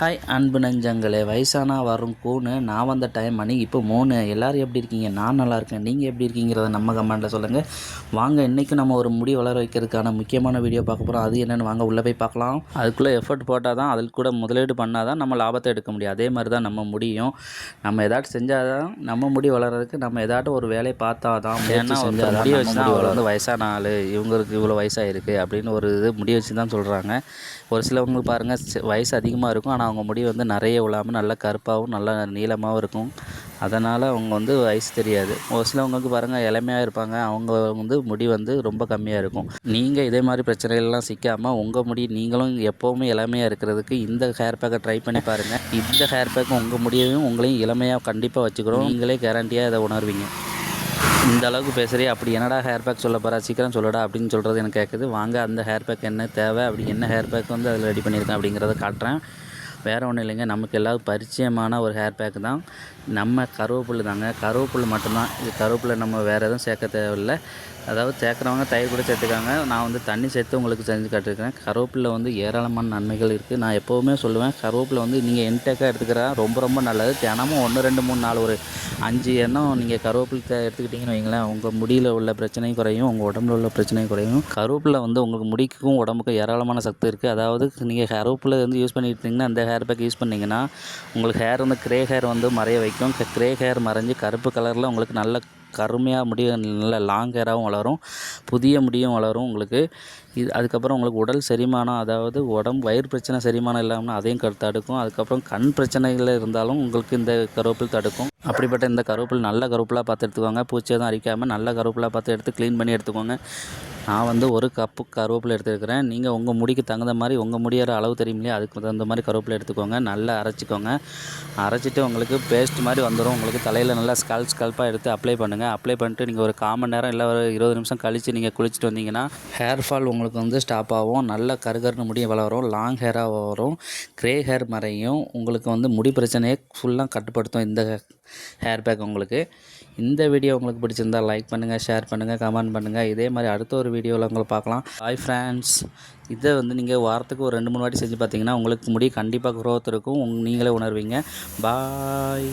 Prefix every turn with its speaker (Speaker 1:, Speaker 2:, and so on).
Speaker 1: Hi அன்பு நெஞ்சங்களே, வயசானா வரும் கூணு. நான் வந்த டைம் மணி இப்போ 3. எல்லோரும் எப்படி இருக்கீங்க? நான் நல்லா இருக்கேன். நீங்கள் எப்படி இருக்கீங்கிறத நம்ம கமெண்ட்டில் சொல்லுங்கள். வாங்க, இன்றைக்கி நம்ம ஒரு முடி வளர வைக்கிறதுக்கான முக்கியமான வீடியோ பார்க்க போகிறோம். அது என்னென்னு வாங்க உள்ளே போய் பார்க்கலாம். அதுக்குள்ளே எஃபர்ட் போட்டால் தான், அதுக்கு கூட முதலீடு பண்ணால் தான் நம்ம லாபத்தை எடுக்க முடியும். அதே மாதிரி தான் நம்ம முடியும். நம்ம எதாட்டும் செஞ்சால் தான் நம்ம முடி வளர்கிறதுக்கு நம்ம எதாட்டும் ஒரு வேலையை பார்த்தா தான். ஏன்னா ஒரு முடியை வச்சு தான் அவர் வந்து வயசான ஆள், இவங்களுக்கு இவ்வளோ வயசாகிருக்கு அப்படின்னு ஒரு இது முடிய வச்சு தான் சொல்கிறாங்க. ஒரு சிலவங்களுக்கு பாருங்கள் வயசு அதிகமாக இருக்கும், ஆனால் அவங்க முடி வந்து நிறைய விழாமல் நல்லா கருப்பாகவும் நல்லா நீளமாகவும் இருக்கும். அதனால் அவங்க வந்து வயசு தெரியாது. ஒரு சிலவங்களுக்கு பாருங்கள் இளமையாக இருப்பாங்க, அவங்க வந்து முடி வந்து ரொம்ப கம்மியாக இருக்கும். நீங்கள் இதே மாதிரி பிரச்சனைகள்லாம் சிக்காமல் உங்கள் முடி நீங்களும் எப்போவுமே இளமையாக இருக்கிறதுக்கு இந்த ஹேர் பேக்கை ட்ரை பண்ணி பாருங்கள். இந்த ஹேர் பேக்கும் உங்கள் முடியையும் உங்களையும் இளமையாக கண்டிப்பாக வச்சுக்கிறோம். நீங்களே கேரண்டியாக இதை உணர்வீங்க. இந்த அளவுக்கு பேசுகிறே, அப்படி என்னடா ஹேர் பேக் சொல்ல போகிறா, சீக்கிரம் சொல்லடா அப்படின்னு சொல்கிறது எனக்கு கேட்குது. வாங்க, அந்த ஹேர் பேக் என்ன தேவை, அப்படி என்ன ஹேர் பேக் வந்து அதில் ரெடி பண்ணியிருக்கேன் அப்படிங்கிறத காட்டுறேன். வேறு ஒன்றும் இல்லைங்க, நமக்கு எல்லாரும் பரிச்சயமான ஒரு ஹேர் பேக்கு தான். நம்ம கருவேப்பிலை தாங்க, கருவேப்பிலை மட்டும்தான். இது கருவேப்பிலை நம்ம வேறு எதுவும் சேர்க்க தேவையில்லை. அதாவது சேர்க்குறவங்க தயிர் கூட சேர்த்துக்காங்க. நான் வந்து தண்ணி சேர்த்து உங்களுக்கு செஞ்சு காட்டியிருக்கேன். கருவேப்பிலை வந்து ஏராளமான நன்மைகள் இருக்குது. நான் எப்போவுமே சொல்லுவேன், கருவேப்பிலை வந்து நீங்கள் இன்டேக்காக எடுத்துக்கிறா ரொம்ப ரொம்ப நல்லது. தினமும் 1 2 3 4 ஒரு 5 எண்ணம் நீங்கள் கருவேப்பிலை எடுத்துக்கிட்டிங்கன்னு வைங்களேன், உங்கள் முடியில் உள்ள பிரச்சனையும் குறையும், உங்கள் உடம்புல உள்ள பிரச்சனையும் குறையும். கருவேப்பிலை வந்து உங்களுக்கு முடிக்கும் உடம்புக்கும் ஏராளமான சக்தி இருக்குது. அதாவது நீங்கள் கருவேப்பிலை வந்து யூஸ் பண்ணிட்டு இருந்தீங்கன்னா, அந்த ஹேர் பேக் யூஸ் பண்ணிங்கன்னா உங்களுக்கு ஹேர் வந்து க்ரே ஹேர் வந்து மறைய வைக்கும். க்ரே ஹேர் மறைஞ்சு கருப்பு கலரில் உங்களுக்கு நல்ல கருமையாக முடியும், நல்ல லாங் ஹேராகவும் வளரும், புதிய முடியும் வளரும் உங்களுக்கு. அதுக்கப்புறம் உங்களுக்கு உடல் செரிமானம், அதாவது வயிறு பிரச்சனை செரிமானம் இல்லாமல் அதையும் தடுக்கும். அதுக்கப்புறம் கண் பிரச்சனைகள் இருந்தாலும் உங்களுக்கு இந்த கருவேப்பிலை தடுக்கும். அப்படிப்பட்ட இந்த கருவேப்பிலை நல்ல கருவேப்பிலாக பார்த்து எடுத்துக்கோங்க. பூச்சி எதுவும் அரிக்காமல் நல்ல கருவேப்பிலாக பார்த்து எடுத்து க்ளீன் பண்ணி எடுத்துக்கோங்க. நான் வந்து 1 கப்பு கருவேப்பிலை எடுத்துருக்கிறேன். நீங்கள் உங்கள் முடிக்கு தகுந்த மாதிரி, உங்கள் முடியோட அளவு தெரியும் இல்லையா, அதுக்கு தகுந்த மாதிரி கருவேப்பிலை எடுத்துக்கோங்க. நல்லா அரைச்சிக்கோங்க. அரைச்சிட்டு உங்களுக்கு பேஸ்ட் மாதிரி வந்துடும். உங்களுக்கு தலையில் நல்லா ஸ்கல்ப்பாக எடுத்து அப்ளை பண்ணுங்கள். அப்ளை பண்ணிட்டு நீங்கள் ஒரு 1/4 மணி நேரம் இல்லை ஒரு 20 நிமிஷம் கழித்து நீங்கள் குளிச்சுட்டு வந்தீங்கன்னா ஹேர் ஃபால் உங்களுக்கு வந்து ஸ்டாப் ஆகும். நல்ல கருகருன்னு முடி வளரும், லாங் ஹேராக வரும், க்ரே ஹேர் மறையும். உங்களுக்கு வந்து முடி பிரச்சனையை ஃபுல்லாக கட்டுப்படுத்தும் இந்த ஹேர் பேக். உங்களுக்கு இந்த வீடியோ உங்களுக்கு பிடிச்சிருந்தால் லைக் பண்ணுங்கள், ஷேர் பண்ணுங்கள், கமெண்ட் பண்ணுங்கள். இதே மாதிரி அடுத்த ஒரு வீடியோவில் உங்களை பார்க்கலாம். ஹாய் ஃப்ரெண்ட்ஸ், இதை வந்து நீங்கள் வாரத்துக்கு ஒரு 2 3 வாட்டி செஞ்சு பார்த்தீங்கன்னா உங்களுக்கு முடி கண்டிப்பாக க்ரோத் இருக்கும், நீங்களே உணர்வீங்க. பாய்.